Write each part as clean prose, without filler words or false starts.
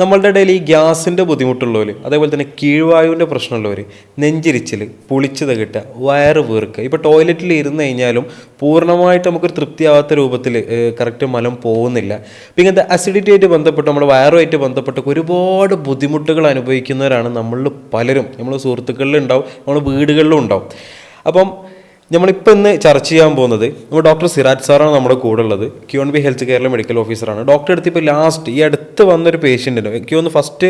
നമ്മളുടെ ഇടയിൽ ഈ ഗ്യാസിൻ്റെ ബുദ്ധിമുട്ടുള്ളവർ, അതേപോലെ തന്നെ കീഴ്വായുവിൻ്റെ പ്രശ്നമുള്ളവർ, നെഞ്ചിരിച്ചിൽ, പുളിച്ചത് കിട്ടുക, വയറ് വീർക്കുക, ഇപ്പോൾ ടോയ്ലറ്റിൽ ഇരുന്ന് കഴിഞ്ഞാലും പൂർണ്ണമായിട്ട് നമുക്കൊരു തൃപ്തിയാവാത്ത രൂപത്തിൽ കറക്റ്റ് മലം പോകുന്നില്ല. അപ്പോൾ ഇങ്ങനത്തെ അസിഡിറ്റി ആയിട്ട് ബന്ധപ്പെട്ട് നമ്മുടെ വയറുമായിട്ട് ബന്ധപ്പെട്ട് ഒരുപാട് ബുദ്ധിമുട്ടുകൾ അനുഭവിക്കുന്നവരാണ് നമ്മളിൽ പലരും. നമ്മൾ സുഹൃത്തുക്കളിലും ഉണ്ടാവും, നമ്മൾ വീടുകളിലും ഉണ്ടാവും. അപ്പം നമ്മളിപ്പോൾ ഇന്ന് ചർച്ച ചെയ്യാൻ പോകുന്നത് നമ്മൾ ഡോക്ടർ സിറാജ് സാറാണ് നമ്മുടെ കൂടെ ഉള്ളത്. QNB ഹെൽത്ത് കെയറിലെ മെഡിക്കൽ ഓഫീസറാണ്. ഡോക്ടർ അടുത്ത് ഇപ്പോൾ ലാസ്റ്റ് ഈ അടുത്ത് വന്നൊരു പേഷ്യൻ്റിന് എനിക്ക് തോന്നുന്നു ഫസ്റ്റ്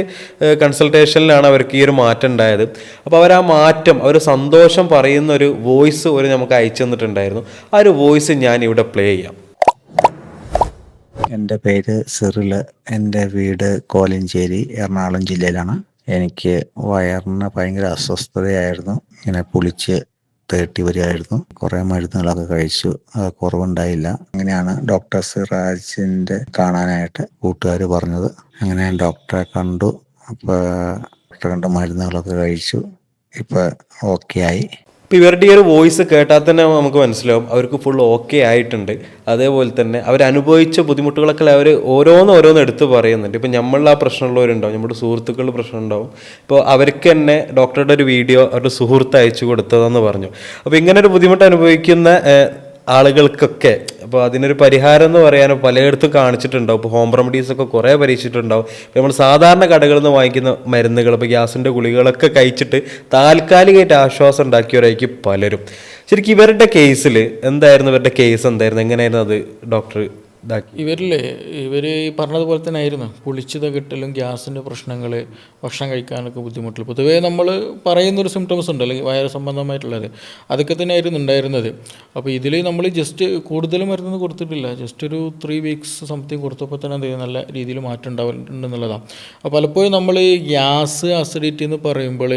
കൺസൾട്ടേഷനിലാണ് അവർക്ക് ഈ ഒരു മാറ്റം ഉണ്ടായത്. അപ്പോൾ അവർ ആ മാറ്റം, അവർ സന്തോഷം പറയുന്ന ഒരു വോയിസ് നമുക്ക് അയച്ചു തന്നിട്ടുണ്ടായിരുന്നു. ആ ഒരു വോയിസ് ഞാൻ ഇവിടെ പ്ലേ ചെയ്യാം. എൻ്റെ പേര് സിറിൽ. എൻ്റെ വീട് കോലഞ്ചേരി, എറണാകുളം ജില്ലയിലാണ്. എനിക്ക് വയറിന് ഭയങ്കര അസ്വസ്ഥതയായിരുന്നു. ഇങ്ങനെ പുളിച്ച് തേട്ടി വരികയായിരുന്നു. കുറേ മരുന്നുകളൊക്കെ കഴിച്ചു, കുറവുണ്ടായില്ല. അങ്ങനെയാണ് ഡോക്ടർ സിറാജിൻ്റെ കാണാനായിട്ട് കൂട്ടുകാർ പറഞ്ഞത്. അങ്ങനെ ഞാൻ ഡോക്ടറെ കണ്ടു. അപ്പോൾ ഡോക്ടറെ കണ്ട് മരുന്നുകളൊക്കെ കഴിച്ചു. ഇപ്പോൾ ഓക്കെ ആയി. ഇപ്പോൾ ഇവരുടെ ഈ ഒരു വോയിസ് കേട്ടാൽ തന്നെ നമുക്ക് മനസ്സിലാവും അവർക്ക് ഫുൾ ഓക്കെ ആയിട്ടുണ്ട്. അതേപോലെ തന്നെ അവരനുഭവിച്ച ബുദ്ധിമുട്ടുകളൊക്കെ അവർ ഓരോന്ന് എടുത്ത് പറയുന്നുണ്ട്. ഇപ്പോൾ നമ്മളിൽ ആ പ്രശ്നമുള്ളവരുണ്ടാവും, നമ്മുടെ സുഹൃത്തുക്കളുടെ പ്രശ്നം ഉണ്ടാവും. ഇപ്പോൾ അവർക്ക് തന്നെ ഡോക്ടറുടെ ഒരു വീഡിയോ അവരുടെ സുഹൃത്ത് അയച്ചു കൊടുത്തതെന്ന് പറഞ്ഞു. അപ്പോൾ ഇങ്ങനെ ഒരു ബുദ്ധിമുട്ട് അനുഭവിക്കുന്ന ആളുകൾക്കൊക്കെ അപ്പോൾ അതിനൊരു പരിഹാരം എന്ന് പറയാനോ പലയിടത്തും കാണിച്ചിട്ടുണ്ടാവും. ഇപ്പോൾ ഹോം റെമഡീസൊക്കെ കുറേ പരീക്ഷിച്ചിട്ടുണ്ടാവും. ഇപ്പോൾ നമ്മൾ സാധാരണ കടകളിൽ നിന്ന് വാങ്ങിക്കുന്ന മരുന്നുകൾ, ഇപ്പോൾ ഗ്യാസിൻ്റെ ഗുളികളൊക്കെ കഴിച്ചിട്ട് താൽക്കാലികമായിട്ട് ആശ്വാസം ഉണ്ടാക്കിയവരായിരിക്കും പലരും. ശരിക്കും ഇവരുടെ കേസിൽ എന്തായിരുന്നു, ഇവരുടെ കേസ് എന്തായിരുന്നു, എങ്ങനെയായിരുന്നു അത് ഡോക്ടർ ഇതാക്കി? ഇവർ ഈ പറഞ്ഞതുപോലെ തന്നെ ആയിരുന്നു. പുളിച്ചത് കിട്ടലും ഗ്യാസിൻ്റെ പ്രശ്നങ്ങൾ, ഭക്ഷണം കഴിക്കാനൊക്കെ ബുദ്ധിമുട്ടില്ല. പൊതുവേ നമ്മൾ പറയുന്നൊരു സിംറ്റംസ് ഉണ്ട്, അല്ലെങ്കിൽ വയറ് സംബന്ധമായിട്ടുള്ളത്, അതൊക്കെ തന്നെ ആയിരുന്നു ഉണ്ടായിരുന്നത്. അപ്പോൾ ഇതിൽ നമ്മൾ ജസ്റ്റ് കൂടുതൽ മരുന്നൊന്നും കൊടുത്തിട്ടില്ല. ജസ്റ്റ് ഒരു 3 വീക്സ് സംതിങ് കൊടുത്തപ്പോൾ തന്നെ എന്ത് നല്ല രീതിയിൽ മാറ്റം ഉണ്ടാവുന്നുണ്ടെന്നുള്ളതാണ്. അപ്പോൾ പലപ്പോഴും നമ്മൾ ഈ ഗ്യാസ്, അസിഡിറ്റി എന്ന് പറയുമ്പോൾ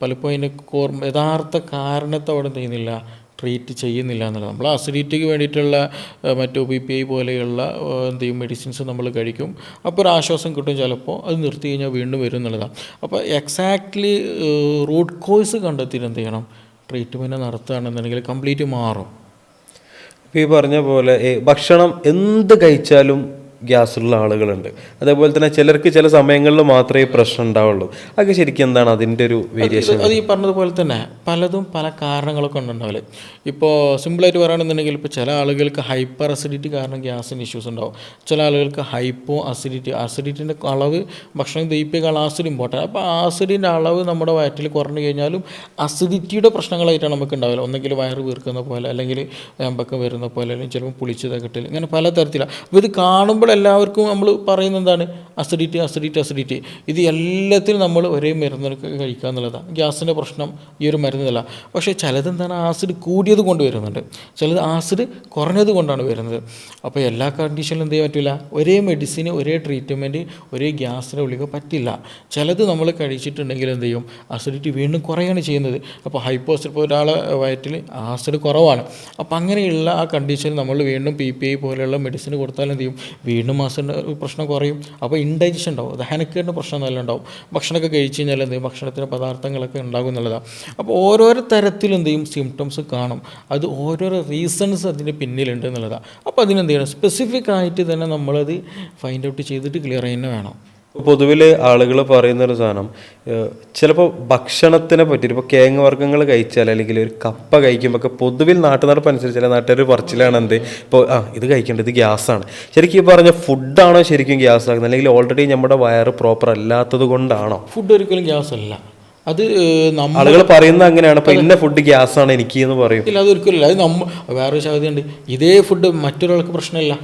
പലപ്പോഴും അതിൻ്റെ യഥാർത്ഥ കാരണത്തെ അവിടെ ചെയ്യുന്നില്ല, ട്രീറ്റ് ചെയ്യുന്നില്ല എന്നുള്ളത്. നമ്മൾ അസിഡിറ്റിക്ക് വേണ്ടിയിട്ടുള്ള മറ്റു PPI പോലെയുള്ള മെഡിസിൻസ് നമ്മൾ കഴിക്കും. അപ്പോൾ ഒരു ആശ്വാസം കിട്ടും. ചിലപ്പോൾ അത് നിർത്തി കഴിഞ്ഞാൽ വീണ്ടും വരും എന്നുള്ളതാണ്. അപ്പോൾ എക്സാക്ട്ലി റൂട്ട് കോഴ്സ് കണ്ടെത്തിയിട്ട് എന്ത് ചെയ്യണം, ട്രീറ്റ്മെൻറ്റ് നടത്തുകയാണെന്നുണ്ടെങ്കിൽ കംപ്ലീറ്റ് മാറും. ഇപ്പോൾ ഈ പറഞ്ഞ പോലെ ഭക്ഷണം എന്ത് കഴിച്ചാലും ഗ്യാസുള്ള ആളുകളുണ്ട്. അതേപോലെ തന്നെ ചിലർക്ക് ചില സമയങ്ങളിൽ മാത്രമേ പ്രശ്നം ഉണ്ടാവുള്ളൂ. അതൊക്കെ ശരിക്കും എന്താണ് അതിൻ്റെ ഒരു വേരിയേഷൻ? അത് ഈ പറഞ്ഞതുപോലെ തന്നെ പലതും പല കാരണങ്ങളൊക്കെ ഉണ്ടാവില്ല. ഇപ്പോൾ സിമ്പിളായിട്ട് പറയുകയാണെന്നുണ്ടെങ്കിൽ ഇപ്പോൾ ചില ആളുകൾക്ക് ഹൈപ്പർ അസിഡിറ്റി കാരണം ഗ്യാസിന് ഇഷ്യൂസ് ഉണ്ടാവും. ചില ആളുകൾക്ക് ഹൈപ്പോ അസിഡിറ്റിൻ്റെ അളവ് ഭക്ഷണം ദഹിപ്പിക്കാനുള്ള ആസിഡ് ഇമ്പോർട്ടൻ്റ്. അപ്പോൾ ആസിഡിൻ്റെ അളവ് നമ്മുടെ വയറ്റിൽ കുറഞ്ഞു കഴിഞ്ഞാലും അസിഡിറ്റിയുടെ പ്രശ്നങ്ങളായിട്ടാണ് നമുക്ക് ഉണ്ടാവില്ല. ഒന്നെങ്കിൽ വയറ് വീർക്കുന്ന പോലെ, അല്ലെങ്കിൽ എമ്പക്കം വരുന്ന പോലെ, അല്ലെങ്കിൽ ചിലപ്പോൾ പുളിച്ചത് കിട്ടില്ല, ഇങ്ങനെ പല തരത്തിലാണ്. അപ്പോൾ ഇത് കാണുമ്പോൾ എല്ലാവർക്കും നമ്മൾ പറയുന്നത് എന്താണ്, അസിഡിറ്റി. ഇത് എല്ലാത്തിനും നമ്മൾ ഒരേ മരുന്നൊക്കെ കഴിക്കുക എന്നുള്ളതാണ്. ഗ്യാസിൻ്റെ പ്രശ്നം ഈ ഒരു മരുന്നല്ല. പക്ഷേ ചിലതെന്താണ്, ആസിഡ് കൂടിയത് കൊണ്ട് വരുന്നുണ്ട്, ചിലത് ആസിഡ് കുറഞ്ഞത് കൊണ്ടാണ് വരുന്നത്. അപ്പോൾ എല്ലാ കണ്ടീഷനിലും എന്ത് ചെയ്യാൻ പറ്റില്ല, ഒരേ മെഡിസിന്, ഒരേ ട്രീറ്റ്മെൻറ്റ്, ഒരേ ഗ്യാസിൻ്റെ ഗുളിക പറ്റില്ല. ചിലത് നമ്മൾ കഴിച്ചിട്ടുണ്ടെങ്കിൽ എന്ത് ചെയ്യും, അസിഡിറ്റി വീണ്ടും കുറയാണ് ചെയ്യുന്നത്. അപ്പോൾ ഹൈപ്പോസിഡ്, ഇപ്പോൾ ഒരാളെ വയറ്റിൽ ആസിഡ് കുറവാണ്, അപ്പോൾ അങ്ങനെയുള്ള ആ കണ്ടീഷനിൽ നമ്മൾ വീണ്ടും PPI പോലെയുള്ള മെഡിസിൻ കൊടുത്താൽ എന്ത് ചെയ്യും, വീണ്ടും മാസത്തിൻ്റെ പ്രശ്നം കുറയും. അപ്പോൾ ഇൻഡൈജഷൻ ഉണ്ടാവും, ദഹനക്കേടിൻ്റെ പ്രശ്നം നല്ല ഉണ്ടാവും. ഭക്ഷണമൊക്കെ കഴിച്ച് കഴിഞ്ഞാൽ എന്ത് ചെയ്യും, ഭക്ഷണത്തിൻ്റെ പദാർത്ഥങ്ങളൊക്കെ ഉണ്ടാകും എന്നുള്ളതാണ്. അപ്പോൾ ഓരോരോ തരത്തിലും എന്ത് ചെയ്യും, സിംറ്റംസ് കാണും. അത് ഓരോരോ റീസൺസ് അതിന് പിന്നിലുണ്ട് എന്നുള്ളതാണ്. അപ്പോൾ അതിനെന്ത് ചെയ്യണം, സ്പെസിഫിക് ആയിട്ട് തന്നെ നമ്മളത് ഫൈൻഡ് ഔട്ട് ചെയ്തിട്ട് ക്ലിയർ ചെയ്യുന്നത് വേണം. പൊതുവിൽ ആളുകൾ പറയുന്നൊരു സാധനം, ചിലപ്പോൾ ഭക്ഷണത്തിനെ പറ്റിയിട്ട് ഇപ്പോൾ കിഴങ്ങ് വർഗ്ഗങ്ങൾ കഴിച്ചാൽ, അല്ലെങ്കിൽ ഒരു കപ്പ കഴിക്കുമ്പോൾ ഒക്കെ പൊതുവിൽ നാട്ടുനടപ്പനുസരിച്ച് ചില നാട്ടുകാർ പറച്ചിലാണ് എന്ത്, ഇപ്പോൾ ഇത് കഴിക്കേണ്ടത്, ഇത് ഗ്യാസാണ്. ശരിക്കും ഈ പറഞ്ഞ ഫുഡാണോ ശരിക്കും ഗ്യാസ് ആകുന്നത്, അല്ലെങ്കിൽ ഓൾറെഡി നമ്മുടെ വയറ് പ്രോപ്പർ അല്ലാത്തത് കൊണ്ടാണോ? ഫുഡ് ഒരിക്കലും ഗ്യാസ് അല്ല. അത് ആളുകൾ പറയുന്നത് അങ്ങനെയാണ്, ഇപ്പോൾ ഇന്ന ഫുഡ് ഗ്യാസാണ് എനിക്ക് എന്ന് പറയും. ഇല്ല, അതൊരിക്കലും. അത് വേറൊരു സാധ്യതയുണ്ട്, ഇതേ ഫുഡ് മറ്റൊരാൾക്ക് പ്രശ്നമില്ല,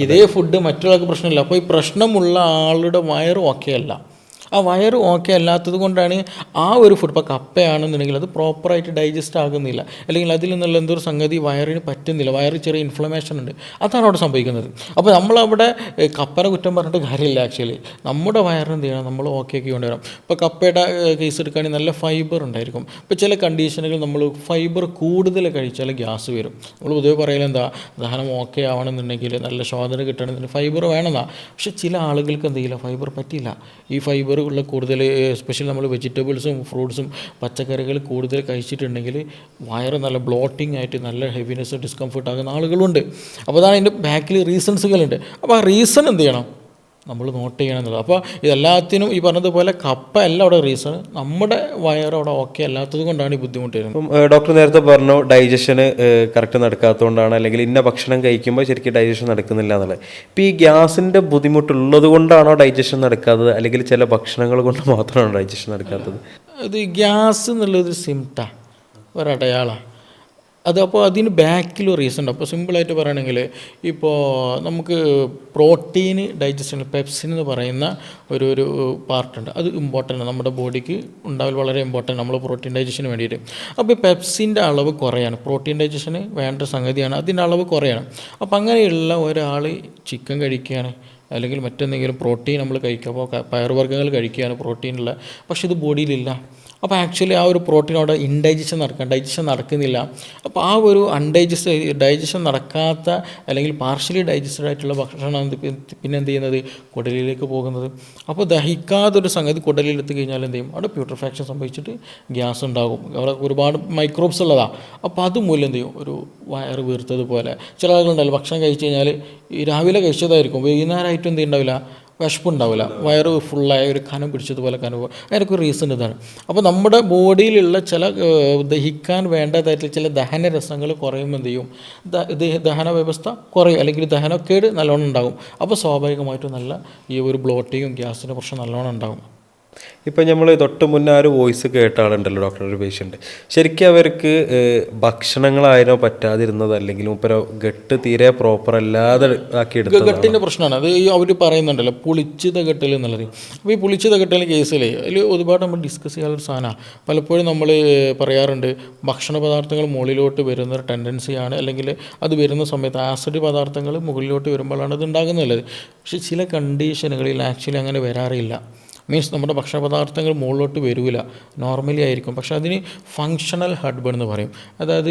ഇതേ ഫുഡ് മറ്റൊരാൾക്ക് പ്രശ്നമില്ല. അപ്പോൾ ഈ പ്രശ്നമുള്ള ആളുടെ വയറ് ഓക്കെ അല്ല. ആ വയറ് ഓക്കെ അല്ലാത്തത് കൊണ്ടാണ് ആ ഒരു ഫുഡ്, ഇപ്പോൾ കപ്പയാണെന്നുണ്ടെങ്കിൽ അത് പ്രോപ്പറായിട്ട് ഡൈജസ്റ്റ് ആകുന്നില്ല, അല്ലെങ്കിൽ അതിൽ നിന്നുള്ള എന്തൊരു സംഗതി വയറിന് പറ്റുന്നില്ല, വയറ് ചെറിയ ഇൻഫ്ലമേഷൻ ഉണ്ട്, അതാണ് അവിടെ സംഭവിക്കുന്നത്. അപ്പോൾ നമ്മളവിടെ കപ്പനെ കുറ്റം പറഞ്ഞിട്ട് കാര്യമില്ല. ആക്ച്വലി നമ്മുടെ വയറിന് എന്ത് ചെയ്യണം, നമ്മൾ ഓക്കെ ആക്കി കൊണ്ടുവരാം. ഇപ്പോൾ കപ്പയുടെ കേസ് എടുക്കുകയാണെങ്കിൽ നല്ല ഫൈബർ ഉണ്ടായിരിക്കും. ഇപ്പോൾ ചില കണ്ടീഷനുകൾ നമ്മൾ ഫൈബർ കൂടുതൽ കഴിച്ചാൽ ഗ്യാസ് വരും. നമ്മൾ പൊതുവെ പറയൽ എന്താ, ദഹനം ഓക്കെ ആവണമെന്നുണ്ടെങ്കിൽ, നല്ല ശോധന കിട്ടണമെന്നുണ്ടെങ്കിൽ ഫൈബർ വേണമെന്നാണ്. പക്ഷേ ചില ആളുകൾക്ക് എന്ത് ചെയ്യില്ല, ഫൈബർ പറ്റില്ല. ഈ ഫൈബർ ഉള്ള കൂടുതൽ, എസ്പെഷ്യലി നമ്മൾ വെജിറ്റബിൾസും ഫ്രൂട്ട്സും പച്ചക്കറികൾ കൂടുതൽ കഴിച്ചിട്ടുണ്ടെങ്കിൽ വയറ് നല്ല ബ്ലോട്ടിംഗ് ആയിട്ട് നല്ല ഹെവിനെസ്, ഡിസ്കംഫർട്ട് ആകുന്ന ആളുകളുണ്ട്. അപ്പോൾ അതാണ് അതിൻ്റെ ബാക്കിൽ റീസൺസുകളുണ്ട്. അപ്പോൾ ആ റീസൺ എന്ത് ചെയ്യണം, നമ്മൾ നോട്ട് ചെയ്യണം എന്നുള്ളത്. അപ്പോൾ ഇതെല്ലാത്തിനും ഈ പറഞ്ഞതുപോലെ കപ്പ അല്ല അവിടെ റീസൺ, നമ്മുടെ വയറ് അവിടെ ഓക്കെ അല്ലാത്തത് കൊണ്ടാണ് ഈ ബുദ്ധിമുട്ട് വരുന്നത്. ഇപ്പം ഡോക്ടർ നേരത്തെ പറഞ്ഞു ഡൈജഷന് കറക്റ്റ് നടക്കാത്തതുകൊണ്ടാണ്, അല്ലെങ്കിൽ ഇന്ന ഭക്ഷണം കഴിക്കുമ്പോൾ ശരിക്കും ഡൈജഷൻ നടക്കുന്നില്ല എന്നുള്ളത്. ഇപ്പോൾ ഈ ഗ്യാസിൻ്റെ ബുദ്ധിമുട്ടുള്ളത് കൊണ്ടാണോ ഡൈജഷൻ നടക്കാത്തത്, അല്ലെങ്കിൽ ചില ഭക്ഷണങ്ങൾ കൊണ്ട് മാത്രമാണോ ഡൈജഷൻ നടക്കാത്തത്? ഇത് ഗ്യാസ് എന്നുള്ളത് സിംറ്റാ, ഒരടയാളമാണ് അത്. അപ്പോൾ അതിന് ബാക്കിലും റീസൺ ഉണ്ട്. അപ്പോൾ സിമ്പിളായിട്ട് പറയുകയാണെങ്കിൽ ഇപ്പോൾ നമുക്ക് പ്രോട്ടീന് ഡൈജഷൻ, പെപ്സിൻ എന്ന് പറയുന്ന ഒരു പാർട്ടുണ്ട്, അത് ഇമ്പോർട്ടൻ്റ്, നമ്മുടെ ബോഡിക്ക് ഉണ്ടാവൽ വളരെ ഇമ്പോർട്ടൻ്റ്, നമ്മൾ പ്രോട്ടീൻ ഡൈജഷന് വേണ്ടിയിട്ട്. അപ്പോൾ ഈ പെപ്സിൻ്റെ അളവ് കുറയാണ്, പ്രോട്ടീൻ ഡൈജഷന് വേണ്ട സംഗതിയാണ്, അതിൻ്റെ അളവ് കുറയാണ്. അപ്പോൾ അങ്ങനെയുള്ള ഒരാൾ ചിക്കൻ കഴിക്കുകയാണ്, അല്ലെങ്കിൽ മറ്റെന്തെങ്കിലും പ്രോട്ടീൻ നമ്മൾ കഴിക്കുക, അപ്പോൾ പയറുവർഗ്ഗങ്ങൾ കഴിക്കുകയാണ് പ്രോട്ടീനുള്ള, പക്ഷേ ഇത് ബോഡിയിലില്ല. അപ്പോൾ ആക്ച്വലി ആ ഒരു പ്രോട്ടീൻ അവിടെ ഡൈജഷൻ നടക്കുന്നില്ല. അപ്പോൾ ആ ഒരു ഡൈജഷൻ നടക്കാത്ത അല്ലെങ്കിൽ പാർഷ്യലി ഡൈജസ്റ്റഡ് ആയിട്ടുള്ള ഭക്ഷണമാണ് പിന്നെ എന്ത് ചെയ്യുന്നത്, കുടലിലേക്ക് പോകുന്നത്. അപ്പോൾ ദഹിക്കാതൊരു സംഗതി കുടലിലെത്തി കഴിഞ്ഞാൽ എന്ത് ചെയ്യും, അവിടെ പ്യൂട്രിഫാക്ഷൻ സംഭവിച്ചിട്ട് ഗ്യാസ് ഉണ്ടാകും. അവിടെ ഒരുപാട് മൈക്രോബ്സ് ഉള്ളതാണ്. അപ്പോൾ അതുമൂലം എന്ത് ചെയ്യും, ഒരു വയറ് വീർത്തതുപോലെ. ചില ആളുകളുണ്ടല്ലോ ഭക്ഷണം കഴിച്ച് കഴിഞ്ഞാൽ ഈ രാവിലെ കഴിച്ചതായിരിക്കും, വൈകുന്നേരമായിട്ടും എന്ത് ഉണ്ടാവില്ല, വിശപ്പുണ്ടാവില്ല, വയറ് ഫുള്ളായ ഒരു കനം പിടിച്ചതുപോലെ കനം. അതിനൊക്കെ റീസൺ ഇതാണ്. അപ്പോൾ നമ്മുടെ ബോഡിയിലുള്ള ചില ദഹിക്കാൻ വേണ്ടതായിട്ടുള്ള ചില ദഹനരസങ്ങൾ കുറയുമ്പോൾ എന്ത് ചെയ്യും, ദഹന വ്യവസ്ഥ കുറയും, അല്ലെങ്കിൽ ദഹനക്കേട് നല്ലോണം ഉണ്ടാകും. അപ്പോൾ സ്വാഭാവികമായിട്ടും നല്ല ഈ ഒരു ബ്ലോട്ടിങ്ങും ഗ്യാസിൻ്റെ പ്രശ്നം നല്ലോണം ഉണ്ടാകും. ഇപ്പം നമ്മൾ തൊട്ട് മുന്നേ ആ ഒരു വോയിസ് കേട്ട ആളുണ്ടല്ലോ ഡോക്ടർ, ഒരു പേഷ്യൻ്റ്, ശരിക്കും അവർക്ക് ഭക്ഷണങ്ങളായാലും പറ്റാതിരുന്നത്, അല്ലെങ്കിൽ ഇപ്പോൾ ഗട്ട് തീരെ പ്രോപ്പർ അല്ലാതെ ആക്കിയെടുത്തത് ഗട്ടിൻ്റെ പ്രശ്നമാണ്. അത് അവർ പറയുന്നുണ്ടല്ലോ പുളിച്ചിത ഗട്ടൽ എന്നുള്ളത്. അപ്പോൾ ഈ പുളിച്ചിത ഗട്ടൽ കേസിൽ അതിൽ ഒരുപാട് നമ്മൾ ഡിസ്കസ് ചെയ്യാനുള്ള സാധനമാണ്. പലപ്പോഴും നമ്മൾ പറയാറുണ്ട് ഭക്ഷണ പദാർത്ഥങ്ങൾ മുകളിലോട്ട് വരുന്ന ഒരു ടെൻഡൻസിയാണ്, അല്ലെങ്കിൽ അത് വരുന്ന സമയത്ത് ആസിഡ് പദാർത്ഥങ്ങൾ മുകളിലോട്ട് വരുമ്പോഴാണ് അത് ഉണ്ടാകുന്നുള്ളത്. പക്ഷേ ചില കണ്ടീഷനുകളിൽ ആക്ച്വലി അങ്ങനെ വരാറില്ല. മീൻസ് നമ്മുടെ ഭക്ഷണ പദാർത്ഥങ്ങൾ മുകളിലോട്ട് വരില്ല, നോർമലി ആയിരിക്കും. പക്ഷേ അതിന് ഫങ്ഷണൽ ഹെഡ് ബേൺ എന്ന് പറയും. അതായത്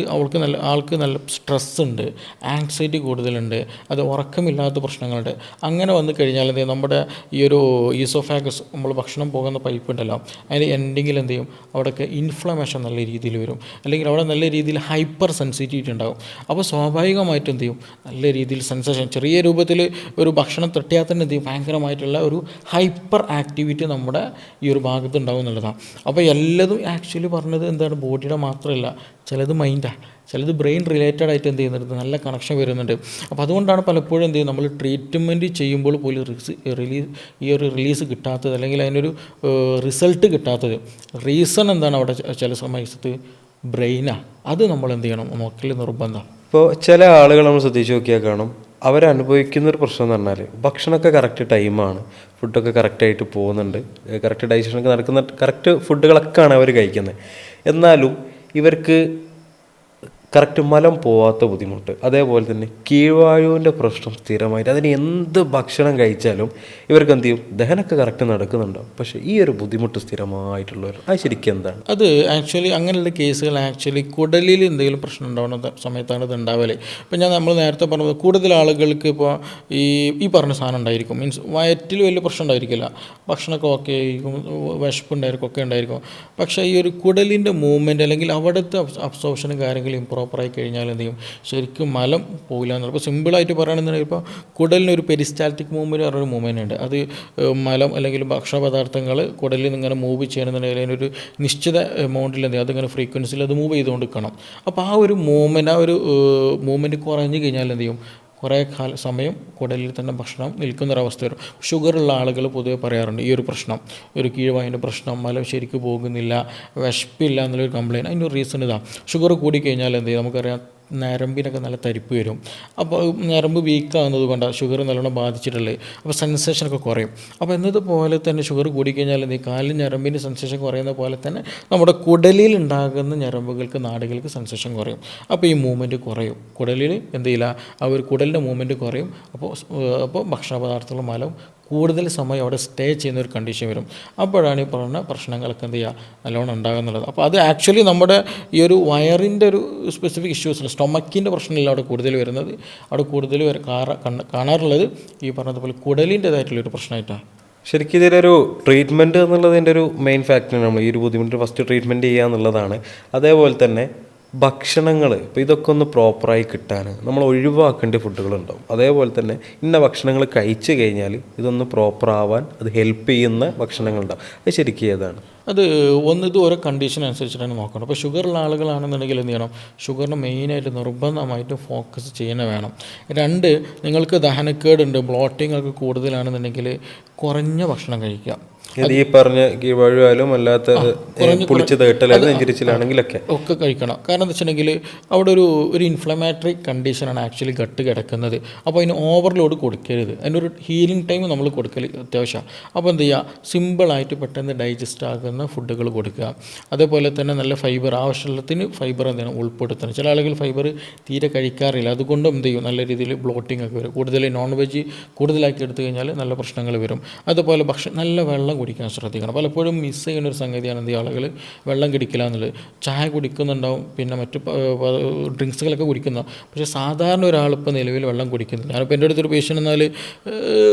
ആൾക്ക് നല്ല സ്ട്രെസ് ഉണ്ട്, ആങ്സൈറ്റി കൂടുതലുണ്ട്, അത് ഉറക്കമില്ലാത്ത പ്രശ്നങ്ങളുണ്ട്. അങ്ങനെ വന്നു കഴിഞ്ഞാൽ എന്ത് ചെയ്യും, നമ്മുടെ ഈ ഒരു ഈസോഫാഗസ്, നമ്മൾ ഭക്ഷണം പോകുന്ന പൈപ്പ് ഉണ്ടല്ലോ, അതിൻ്റെ എൻഡിങ്ങിൽ എന്ത് ചെയ്യും, അവിടെയൊക്കെ ഇൻഫ്ലമേഷൻ നല്ല രീതിയിൽ വരും, അല്ലെങ്കിൽ അവിടെ നല്ല രീതിയിൽ ഹൈപ്പർ സെൻസിറ്റിവിറ്റി ഉണ്ടാകും. അപ്പോൾ സ്വാഭാവികമായിട്ടും എന്ത് ചെയ്യും, നല്ല രീതിയിൽ സെൻസേഷൻ, ചെറിയ രൂപത്തിൽ ഒരു ഭക്ഷണം തട്ടിയാൽ തന്നെ എന്ത് ചെയ്യും, ഭയങ്കരമായിട്ടുള്ള ഒരു ഹൈപ്പർ ആക്ടിവിറ്റി നമ്മുടെ ഈ ഒരു ഭാഗത്ത് ഉണ്ടാകും എന്നുള്ളതാണ്. അപ്പോൾ എല്ലതും ആക്ച്വലി പറഞ്ഞത് എന്താണ്, ബോഡിയുടെ മാത്രമല്ല, ചിലത് മൈൻഡാണ്, ചിലത് ബ്രെയിൻ റിലേറ്റഡ് ആയിട്ട് എന്ത് ചെയ്യുന്നുണ്ട്, നല്ല കണക്ഷൻ വരുന്നുണ്ട്. അപ്പോൾ അതുകൊണ്ടാണ് പലപ്പോഴും എന്ത് ചെയ്യും, നമ്മൾ ട്രീറ്റ്മെൻറ്റ് ചെയ്യുമ്പോൾ പോലും ഈ ഒരു റിലീസ് കിട്ടാത്തത്, അല്ലെങ്കിൽ അതിനൊരു റിസൾട്ട് കിട്ടാത്തത്. റീസൺ എന്താണ് അവിടെ ചില സമയത്ത് ബ്രെയിനാണ്. അത് നമ്മൾ എന്ത് ചെയ്യണം, നോക്കൽ നിർബന്ധം. ഇപ്പോൾ ചില ആളുകൾ നമ്മൾ ശ്രദ്ധിച്ച് നോക്കിയാൽ കാണും, അവരനുഭവിക്കുന്നൊരു പ്രശ്നം എന്ന് പറഞ്ഞാൽ ഭക്ഷണമൊക്കെ കറക്റ്റ് ടൈമാണ്, ഫുഡൊക്കെ കറക്റ്റായിട്ട് പോകുന്നുണ്ട്, കറക്റ്റ് ഡൈജഷനൊക്കെ നടക്കുന്ന കറക്റ്റ് ഫുഡുകളൊക്കെയാണ് അവർ കഴിക്കുന്നത്. എന്നാലും ഇവർക്ക് കറക്റ്റ് മലം പോവാത്ത ബുദ്ധിമുട്ട്, അതേപോലെ തന്നെ കീഴ്വായുവിൻ്റെ പ്രശ്നം സ്ഥിരമായിട്ട്, അതിന് എന്ത് ഭക്ഷണം കഴിച്ചാലും ഇവർക്ക് എന്ത് ചെയ്യും, ദഹനമൊക്കെ കറക്റ്റ് നടക്കുന്നുണ്ടാവും, പക്ഷേ ഈ ഒരു ബുദ്ധിമുട്ട് സ്ഥിരമായിട്ടുള്ളവർ, അത് ശരിക്കും എന്താണ്? അത് ആക്ച്വലി അങ്ങനെയുള്ള കേസുകൾ ആക്ച്വലി കുടലിൽ എന്തെങ്കിലും പ്രശ്നം ഉണ്ടാവുന്ന സമയത്താണ് ഇത് ഉണ്ടാവല്. ഇപ്പം നമ്മൾ നേരത്തെ പറഞ്ഞത് കൂടുതൽ ആളുകൾക്ക് ഇപ്പോൾ ഈ പറഞ്ഞ സാധനം ഉണ്ടായിരിക്കും, മീൻസ് വയറ്റിൽ വലിയ പ്രശ്നം ഉണ്ടായിരിക്കില്ല, ഭക്ഷണമൊക്കെ ഓക്കെ ആയിരിക്കും, വിശപ്പുണ്ടായിരിക്കും, ഒക്കെ ഉണ്ടായിരിക്കും. പക്ഷേ ഈ ഒരു കുടലിൻ്റെ മൂവ്മെൻറ്റ്, അല്ലെങ്കിൽ അവിടുത്തെ അബ്സോർപ്ഷനും കാര്യങ്ങളും പ്രോപ്പറായി കഴിഞ്ഞാൽ എന്ത് ചെയ്യും, ശരിക്കും മലം പോകില്ല എന്നുള്ളത്. ഇപ്പോൾ സിമ്പിളായിട്ട് പറയുകയാണെന്നുണ്ടെങ്കിൽ ഇപ്പോൾ കുടലിനൊരു പെരിസ്റ്റാൽറ്റിക് മൂവ്മെൻറ്റ് പറഞ്ഞൊരു മൂവ്മെൻറ്റ് ഉണ്ട്. അത് മലം അല്ലെങ്കിൽ ഭക്ഷണ പദാർത്ഥങ്ങൾ കുടലിൽ നിന്ന് ഇങ്ങനെ മൂവ് ചെയ്യണമെന്നുണ്ടെങ്കിൽ അതിനൊരു നിശ്ചിത എമൗണ്ടിൽ എന്ത് ചെയ്യും, അതിങ്ങനെ ഫ്രീക്വൻസിയിൽ അത് മൂവ് ചെയ്തുകൊണ്ട് നിൽക്കണം. അപ്പോൾ ആ ഒരു മൂവ്മെൻറ്റ് കുറഞ്ഞു കഴിഞ്ഞാൽ എന്ത് ചെയ്യും, കുറേ സമയം കുടലിൽ തന്നെ ഭക്ഷണം നിൽക്കുന്നൊരവസ്ഥ വരും. ഷുഗറുള്ള ആളുകൾ പൊതുവെ പറയാറുണ്ട് ഈ ഒരു പ്രശ്നം, ഒരു കീഴ്വായിൻ്റെ പ്രശ്നം, മലം ശരിക്കും പോകുന്നില്ല, വിശപ്പില്ല എന്നുള്ളൊരു കംപ്ലയിൻറ്റ്. അതിൻ്റെ ഒരു റീസൺ ഇതാണ്. ഷുഗർ കൂടിക്കഴിഞ്ഞാൽ എന്ത് ചെയ്യും, നമുക്കറിയാം ഞരമ്പിനൊക്കെ നല്ല തരിപ്പ് വരും. അപ്പോൾ ഞരമ്പ് വീക്കാകുന്നത് കൊണ്ടാണ് ഷുഗർ നല്ലോണം ബാധിച്ചിട്ടുള്ളത്. അപ്പോൾ സെൻസേഷനൊക്കെ കുറയും. അപ്പോൾ എന്നതുപോലെ തന്നെ ഷുഗർ കൂടിക്കഴിഞ്ഞാൽ എന്ത് ചെയ്യും, കാലിൽ ഞരമ്പിൻ്റെ സെൻസേഷൻ കുറയുന്ന പോലെ തന്നെ നമ്മുടെ കുടലിൽ ഉണ്ടാകുന്ന ഞരമ്പുകൾക്ക്, നാടുകൾക്ക് സെൻസേഷൻ കുറയും. അപ്പോൾ ഈ മൂവ്മെൻറ്റ് കുറയും, കുടലിൽ എന്ത് ചെയ്യില്ല, ആ ഒരു കുടലിൻ്റെ മൂവ്മെൻറ്റ് കുറയും. അപ്പോൾ ഭക്ഷണ പദാർത്ഥങ്ങളും മലം കൂടുതൽ സമയം അവിടെ സ്റ്റേ ചെയ്യുന്ന ഒരു കണ്ടീഷൻ വരും. അപ്പോഴാണ് ഈ പറഞ്ഞ പ്രശ്നങ്ങളൊക്കെ എന്ത് ചെയ്യുക, നല്ലോണം ഉണ്ടാകുന്നുള്ളത്. അപ്പോൾ അത് ആക്ച്വലി നമ്മുടെ ഈ ഒരു വയറിൻ്റെ ഒരു സ്പെസിഫിക് ഇഷ്യൂസിൽ സ്റ്റൊമക്കിൻ്റെ പ്രശ്നമില്ല അവിടെ കൂടുതൽ വരുന്നത്. അവിടെ കൂടുതൽ കാണാറുള്ളത് ഈ പറഞ്ഞതുപോലെ കുടലിൻ്റേതായിട്ടുള്ളൊരു പ്രശ്നമായിട്ടാണ്. ശരിക്കും ഇതിലൊരു ട്രീറ്റ്മെൻറ്റ് എന്നുള്ളതിൻ്റെ ഒരു മെയിൻ ഫാക്ടറാണ്. നമ്മൾ ഈ ഒരു ബുദ്ധിമുട്ട് ഫസ്റ്റ് ട്രീറ്റ്മെൻറ്റ് ചെയ്യുക എന്നുള്ളതാണ്. അതേപോലെ തന്നെ ഭക്ഷണങ്ങൾ ഇപ്പോൾ ഇതൊക്കെ ഒന്ന് പ്രോപ്പറായി കിട്ടാൻ നമ്മൾ ഒഴിവാക്കേണ്ട ഫുഡുകളുണ്ടാവും. അതേപോലെ തന്നെ ഇന്ന ഭക്ഷണങ്ങൾ കഴിച്ചു കഴിഞ്ഞാൽ ഇതൊന്ന് പ്രോപ്പർ ആവാൻ അത് ഹെൽപ്പ് ചെയ്യുന്ന ഭക്ഷണങ്ങളുണ്ടാവും. അത് ശരിക്കും ഏതാണ്? അത് ഇത് ഓരോ കണ്ടീഷൻ അനുസരിച്ചിട്ടാണ് നോക്കണം. അപ്പോൾ ഷുഗറുള്ള ആളുകളാണെന്നുണ്ടെങ്കിൽ എന്ത് ചെയ്യണം, ഷുഗറിന് മെയിനായിട്ട് നിർബന്ധമായിട്ട് ഫോക്കസ് ചെയ്യുന്ന വേണം. 2, നിങ്ങൾക്ക് ദഹനക്കേടുണ്ട്, ബ്ലോട്ടിംഗ് ഒക്കെ കൂടുതലാണെന്നുണ്ടെങ്കിൽ കുറഞ്ഞ ഭക്ഷണം കഴിക്കുക. ഈ പറഞ്ഞ കീഴ്വാഴുവായാലും അല്ലാത്ത പുളിച്ച് തേട്ടലായാലും നെഞ്ചിരിച്ചിലാണെങ്കിലൊക്കെ ഒക്കെ കഴിക്കണം. കാരണം എന്താ വെച്ചിട്ടുണ്ടെങ്കിൽ അവിടെ ഒരു ഇൻഫ്ലമേറ്ററി കണ്ടീഷനാണ് ആക്ച്വലി ഗട്ട് കിടക്കുന്നത്. അപ്പോൾ അതിന് ഓവർലോഡ് കൊടുക്കരുത്. അതിനൊരു ഹീലിംഗ് ടൈം നമ്മൾ കൊടുക്കൽ അത്യാവശ്യമാണ്. അപ്പോൾ എന്ത് ചെയ്യുക, സിമ്പിളായിട്ട് പെട്ടെന്ന് ഡൈജസ്റ്റ് ആകുന്ന ഫുഡുകൾ കൊടുക്കുക. അതേപോലെ തന്നെ നല്ല ഫൈബർ, ആവശ്യത്തിന് ഫൈബർ എന്താണ് ഉൾപ്പെടുത്തണം. ചില ആളുകൾ ഫൈബർ തീരെ കഴിക്കാറില്ല, അതുകൊണ്ടും എന്ത് ചെയ്യും, നല്ല രീതിയിൽ ബ്ലോട്ടിംഗ് ഒക്കെ വരും. കൂടുതൽ നോൺ വെജ് കൂടുതലാക്കി എടുത്തു കഴിഞ്ഞാൽ നല്ല പ്രശ്നങ്ങൾ വരും. അതുപോലെ നല്ല വെള്ളം കുടിക്കാൻ ശ്രദ്ധിക്കണം. പലപ്പോഴും മിസ് ചെയ്യുന്ന ഒരു സംഗതിയാണ് എന്ത് ആളുകൾ വെള്ളം കുടിക്കില്ല എന്നുള്ളത്. ചായ കുടിക്കുന്നുണ്ടാവും, പിന്നെ മറ്റ് ഡ്രിങ്ക്സുകളൊക്കെ കുടിക്കുന്ന, പക്ഷേ സാധാരണ ഒരാളിപ്പോൾ നിലവിൽ വെള്ളം കുടിക്കുന്നില്ല. ഞാനിപ്പോൾ എൻ്റെ അടുത്തൊരു പേഷ്യൻ്റ് എന്നാൽ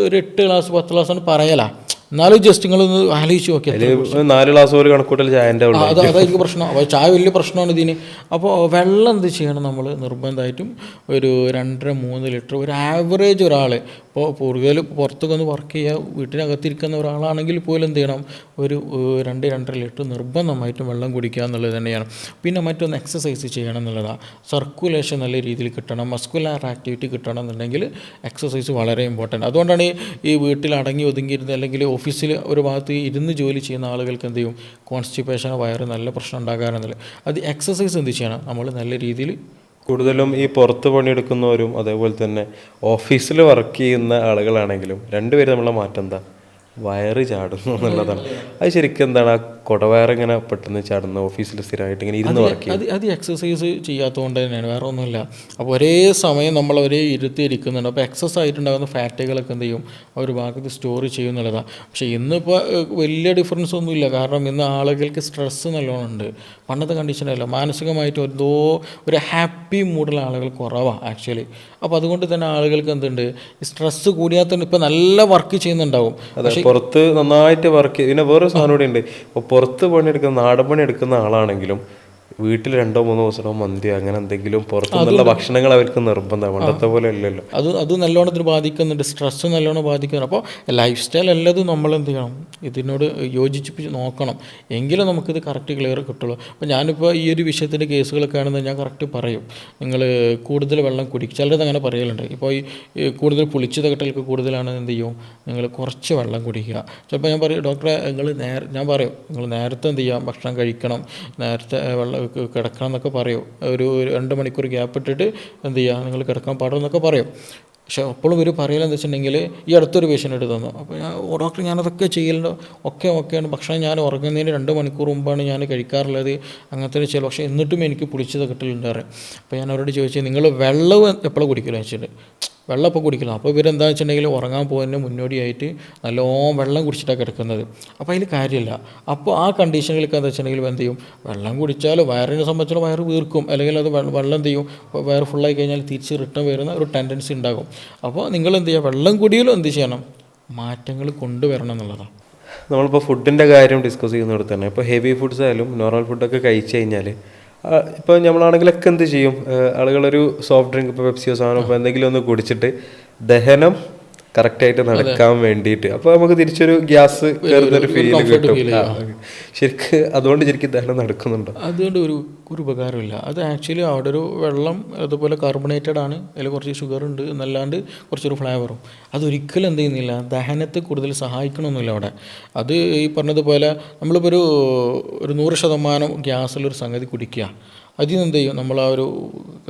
ഒരു 8 ഗ്ലാസ് 10 ഗ്ലാസ്സാണ് പറയലാ. എന്നാലും ജസ്റ്റ് നിങ്ങളൊന്ന് ആലോചിച്ച് നോക്കിയാൽ 4 ഗ്ലാസ് പോലും കണക്കൂട്ടൽ ചായൻ്റെ അതായിരിക്കും പ്രശ്നം. അപ്പോൾ ചായ വലിയ പ്രശ്നമാണ് ഇതിന്. അപ്പോൾ വെള്ളം എന്ത് ചെയ്യണം, നമ്മൾ നിർബന്ധമായിട്ടും ഒരു 2-3 ലിറ്റർ, ഒരു ആവറേജ് ഒരാൾ ഇപ്പോൾ കൂടുതൽ പുറത്തൊക്കെ ഒന്ന് വർക്ക് ചെയ്യുക, വീട്ടിനകത്തിരിക്കുന്ന ഒരാളാണെങ്കിൽ പോലും എന്ത് ചെയ്യണം, ഒരു 2-2.5 ലിറ്റർ നിർബന്ധമായിട്ടും വെള്ളം കുടിക്കുക എന്നുള്ളത് തന്നെയാണ്. പിന്നെ മറ്റൊന്ന് എക്സസൈസ് ചെയ്യണം എന്നുള്ളതാണ്. സർക്കുലേഷൻ നല്ല രീതിയിൽ കിട്ടണം, മസ്കുലർ ആക്ടിവിറ്റി കിട്ടണം എന്നുണ്ടെങ്കിൽ എക്സസൈസ് വളരെ ഇമ്പോർട്ടൻ്റ്. അതുകൊണ്ടാണ് ഈ വീട്ടിൽ അടങ്ങി ഒതുങ്ങിയിരുന്നത് അല്ലെങ്കിൽ ഓഫീസിൽ ഒരു ഭാഗത്ത് ഇരുന്ന് ജോലി ചെയ്യുന്ന ആളുകൾക്ക് എന്ത് ചെയ്യും, കോൺസ്റ്റിപ്പേഷൻ, വയറ് നല്ല പ്രശ്നം ഉണ്ടാകാറുന്നില്ല. അത് എക്സസൈസ് എന്ത് ചെയ്യണം, നമ്മൾ നല്ല രീതിയിൽ. കൂടുതലും ഈ പുറത്ത് പണിയെടുക്കുന്നവരും അതേപോലെ തന്നെ ഓഫീസിൽ വർക്ക് ചെയ്യുന്ന ആളുകളാണെങ്കിലും രണ്ടുപേരും നമ്മളെ മാറ്റം എന്താ, വയറ് ചാടുന്നു എന്നുള്ളതാണ്. അത് ശരിക്കും എന്താണ്, ആ കുടവയറിങ്ങനെ പെട്ടെന്ന് ചാടുന്ന ഓഫീസിൽ സ്ഥിരമായിട്ട് ഇങ്ങനെ ഇരുന്ന് വർക്ക് ചെയ്യും. അത് എക്സസൈസ് ചെയ്യാത്തതുകൊണ്ട് തന്നെയാണ്, വേറെ ഒന്നുമില്ല. അപ്പോൾ ഒരേ സമയം നമ്മൾ ഒരേ ഇരുത്തി ഇരിക്കുന്നുണ്ട്. അപ്പോൾ എക്സസ് ആയിട്ടുണ്ടാകുന്ന ഫാറ്റുകളൊക്കെ എന്ത് ചെയ്യും, ഒരു ഭാഗത്ത് സ്റ്റോർ ചെയ്യുന്നുള്ളതാണ്. പക്ഷേ ഇന്നിപ്പോൾ വലിയ ഡിഫറൻസ് ഒന്നുമില്ല. കാരണം ഇന്ന് ആളുകൾക്ക് സ്ട്രെസ്സ് നല്ലോണം ഉണ്ട്. പണ്ടത്തെ കണ്ടീഷനല്ല, മാനസികമായിട്ട് എന്തോ ഒരു ഹാപ്പി മൂഡുള്ള ആളുകൾ കുറവാണ് ആക്ച്വലി. അപ്പോൾ അതുകൊണ്ട് തന്നെ ആളുകൾക്ക് എന്തുണ്ട്, സ്ട്രെസ്സ് കൂടിയാൽ തന്നെ ഇപ്പോൾ നല്ല വർക്ക് ചെയ്യുന്നുണ്ടാവും. അതെ, പുറത്ത് നന്നായിട്ട് വർക്ക്. പിന്നെ വേറൊരു സാധനം കൂടി ഉണ്ട്. ഇപ്പോൾ പുറത്ത് പണിയെടുക്കുന്ന, നാടൻ പണി എടുക്കുന്ന ആളാണെങ്കിലും വീട്ടിൽ 2-3 ദിവസം മന്തി അങ്ങനെ എന്തെങ്കിലും പുറത്തുനിന്നുള്ള ഭക്ഷണങ്ങൾ അവർക്ക് നിർബന്ധമാണ്. പണ്ടത്തെ പോലെ അല്ലല്ലോ. അത് നല്ലോണത്തിന് ബാധിക്കുന്നുണ്ട്, സ്ട്രെസ്സ് നല്ലോണം ബാധിക്കുന്നുണ്ട്. അപ്പോൾ ലൈഫ് സ്റ്റൈൽ എല്ലാതും നമ്മൾ എന്ത് ചെയ്യണം, ഇതിനോട് യോജിപ്പിച്ച് നോക്കണം, എങ്കിലും നമുക്കിത് കറക്റ്റ് ക്ലിയർ കിട്ടുള്ളൂ. അപ്പോൾ ഞാനിപ്പോൾ ഈ ഒരു വിഷയത്തിൻ്റെ കേസുകളൊക്കെ ആണെന്ന് ഞാൻ കറക്റ്റ് പറയും, നിങ്ങൾ കൂടുതൽ വെള്ളം കുടിക്കും. ചിലരത് അങ്ങനെ പറയലുണ്ട്. ഇപ്പോൾ ഈ കൂടുതൽ പുളിച്ചത് കെട്ടലൊക്കെ കൂടുതലാണെന്ന് എന്ത് ചെയ്യും, നിങ്ങൾ കുറച്ച് വെള്ളം കുടിക്കുക. ചിലപ്പോൾ ഞാൻ പറയും, ഡോക്ടറെ ഞാൻ പറയും, നിങ്ങൾ നേരത്തെ എന്ത് ചെയ്യാം, ഭക്ഷണം കഴിക്കണം, നേരത്തെ വെള്ളം കിടക്കണം എന്നൊക്കെ പറയും. ഒരു 2 മണിക്കൂർ ഗ്യാപ്പ് ഇട്ടിട്ട് എന്ത് ചെയ്യുക, നിങ്ങൾ കിടക്കാൻ പാടുമെന്നൊക്കെ പറയും. പക്ഷേ അപ്പോഴും ഒരു പറയലെന്ന് വെച്ചിട്ടുണ്ടെങ്കിൽ, ഈ അടുത്തൊരു പേഷ്യൻ്റ് എടുത്ത് തന്നു. അപ്പോൾ ഡോക്ടർ ഞാനതൊക്കെ ചെയ്യലുണ്ടോ, ഓക്കെയാണ്, ഭക്ഷണം ഞാൻ ഉറങ്ങുന്നതിന് 2 മണിക്കൂർ മുമ്പാണ് ഞാൻ കഴിക്കാറുള്ളത്, അങ്ങനത്തെ ചില. പക്ഷേ എന്നിട്ടും എനിക്ക് പുളിച്ചത് കിട്ടലുണ്ടാറ്. അപ്പോൾ ഞാൻ അവരോട് ചോദിച്ചു, നിങ്ങൾ വെള്ളം എപ്പോഴും കുടിക്കില്ല വെച്ചിട്ട്, വെള്ളം ഇപ്പോൾ കുടിക്കണം. അപ്പോൾ ഇവരെന്താണെന്ന് വെച്ചിട്ടുണ്ടെങ്കിൽ ഉറങ്ങാൻ പോകുന്നതിന് മുന്നോടിയായിട്ട് നല്ലോണം വെള്ളം കുടിച്ചിട്ടാണ് കിടക്കുന്നത്. അപ്പോൾ അതിൽ കാര്യമില്ല. അപ്പോൾ ആ കണ്ടീഷനുകൾക്ക് എന്താ വെച്ചിട്ടുണ്ടെങ്കിൽ എന്ത് ചെയ്യും, വെള്ളം കുടിച്ചാൽ വയറിനെ സംബന്ധിച്ചുള്ള വയറ് വീർക്കും, അല്ലെങ്കിൽ അത് വെള്ളം എന്ത് ചെയ്യും, വയറ് ഫുള്ളായി കഴിഞ്ഞാൽ തിരിച്ച് റിട്ടേൺ വരുന്ന ഒരു ടെൻഡൻസി ഉണ്ടാകും. അപ്പോൾ നിങ്ങൾ എന്ത് ചെയ്യുക, വെള്ളം കുടിയിലും എന്ത് ചെയ്യണം, മാറ്റങ്ങൾ കൊണ്ടുവരണം എന്നുള്ളതാണ്. നമ്മളിപ്പോൾ ഫുഡിൻ്റെ കാര്യം ഡിസ്കസ് ചെയ്യുന്നിടത്ത് തന്നെ ഇപ്പോൾ ഹെവി ഫുഡ്സ് ആയാലും നോർമൽ ഫുഡൊക്കെ കഴിച്ച് കഴിഞ്ഞാൽ ഇപ്പോൾ നമ്മളാണെങ്കിലൊക്കെ എന്ത് ചെയ്യും, ആളുകളൊരു സോഫ്റ്റ് ഡ്രിങ്ക്, ഇപ്പോൾ പെപ്സിയോ സാധനം ഇപ്പോൾ എന്തെങ്കിലും ഒന്ന് കുടിച്ചിട്ട് ദഹനം കറക്റ്റായിട്ട് നടക്കാൻ വേണ്ടിയിട്ട്, അപ്പോൾ നമുക്ക് തിരിച്ചൊരു ഗ്യാസ് കയറുന്നൊരു ഫീൽ കിട്ടും. ശരിക്കും അതുകൊണ്ട് ശരിക്കും ദഹനം നടക്കുന്നുണ്ടോ? അതുകൊണ്ട് ഒരു ഉപകാരമില്ല. അത് ആക്ച്വലി അവിടെ ഒരു വെള്ളം അതുപോലെ കാർബണേറ്റഡ് ആണ്, അതിൽ കുറച്ച് ഷുഗർ ഉണ്ട് എന്നല്ലാണ്ട് കുറച്ചൊരു ഫ്ലേവറും. അതൊരിക്കലും എന്ത് ചെയ്യുന്നില്ല, ദഹനത്തെ കൂടുതൽ സഹായിക്കണമെന്നില്ല അവിടെ. അത് ഈ പറഞ്ഞതുപോലെ നമ്മളിപ്പോൾ ഒരു 100% ഗ്യാസിലൊരു സംഗതി കുടിക്കുക, അതിന് എന്ത് ചെയ്യും, നമ്മൾ ആ ഒരു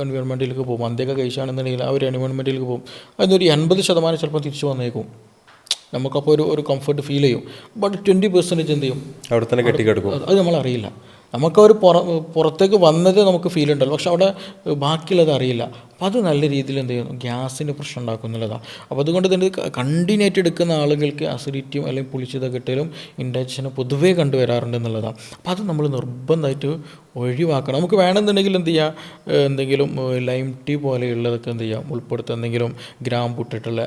എൻവയോൺമെൻറ്റിലേക്ക് പോകും. മന്തിയൊക്കെ കഴിച്ചാണെന്നുണ്ടെങ്കിൽ ആ ഒരു എൻവയോൺമെൻറ്റിലേക്ക് പോകും, അതിനൊരു 80% ചിലപ്പോൾ തിരിച്ചു വന്നേക്കും. നമുക്കപ്പോൾ ഒരു കംഫർട്ട് ഫീൽ ചെയ്യും. ബട്ട് 20% എന്ത് ചെയ്യും, അവിടെ തന്നെ കെട്ടിക്കിടക്കും. അത് നമ്മളറിയില്ല. നമുക്കവർ പുറത്തേക്ക് വന്നത് നമുക്ക് ഫീൽ ഉണ്ടല്ലോ, പക്ഷെ അവിടെ ബാക്കിയുള്ളത് അറിയില്ല. അപ്പോൾ അത് നല്ല രീതിയിൽ എന്ത് ചെയ്യുന്നു, ഗ്യാസിന് പ്രശ്നം ഉണ്ടാക്കുന്നുള്ളതാണ്. അപ്പോൾ അതുകൊണ്ട് തന്നെ കണ്ടിന്യൂ ആയിട്ട് എടുക്കുന്ന ആളുകൾക്ക് അസിഡിറ്റിയും അല്ലെങ്കിൽ പുളിച്ചത കിട്ടലും ഇൻഡൈജഷനും പൊതുവേ കണ്ടുവരാറുണ്ട് എന്നുള്ളതാണ്. അപ്പോൾ അത് നമ്മൾ നിർബന്ധമായിട്ട് ഒഴിവാക്കണം. നമുക്ക് വേണമെന്നുണ്ടെങ്കിൽ എന്ത് ചെയ്യുക, എന്തെങ്കിലും ലൈം ടീ പോലെയുള്ളതൊക്കെ എന്ത് ചെയ്യാം ഉൾപ്പെടുത്തുക, എന്തെങ്കിലും ഗ്രാമ്പു ഇട്ടിട്ടുള്ള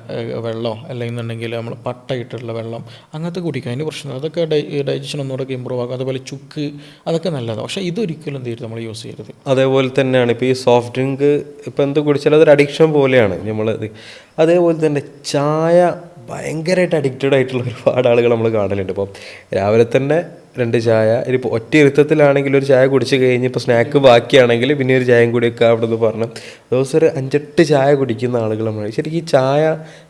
വെള്ളം, അല്ലെങ്കിൽ നമ്മൾ പട്ട ഇട്ടിട്ടുള്ള വെള്ളം, അങ്ങനത്തെ കുടിക്കുക. അതിന് പ്രശ്നം അതൊക്കെ ഡൈജഷൻ ഒന്നുകൂടെ ഇമ്പ്രൂവ് ആക്കും. അതുപോലെ ചുക്ക്, അതൊക്കെ നല്ലതാണ്. പക്ഷേ ഇതൊരിക്കലും എന്ത് ചെയ്യരുത്, നമ്മൾ യൂസ് ചെയ്യരുത്. അതേപോലെ തന്നെയാണ് ഇപ്പോൾ ഈ സോഫ്റ്റ് ഡ്രിങ്ക് ഇപ്പോൾ എന്ത് കുടിച്ചാലും അതൊരു അഡിക്ഷൻ പോലെയാണ് നമ്മളത്. അതേപോലെ തന്നെ ചായ ഭയങ്കരമായിട്ട് അഡിക്റ്റഡ് ആയിട്ടുള്ള ഒരുപാട് ആളുകൾ നമ്മൾ കാണലുണ്ട്. ഇപ്പം രാവിലെ തന്നെ 2 ചായ, ഇനിയിപ്പോൾ ഒറ്റ ഇരുത്തത്തിലാണെങ്കിൽ ഒരു ചായ കുടിച്ച് കഴിഞ്ഞ് ഇപ്പോൾ സ്നാക്ക് ബാക്കിയാണെങ്കിൽ പിന്നെ ഒരു ചായയും കൂടി ഒക്കെ അവിടെ നിന്ന് പറഞ്ഞ് ദിവസം ഒരു 5-8 ചായ കുടിക്കുന്ന ആളുകൾ നമ്മൾ. ശരിക്കും ഈ ചായ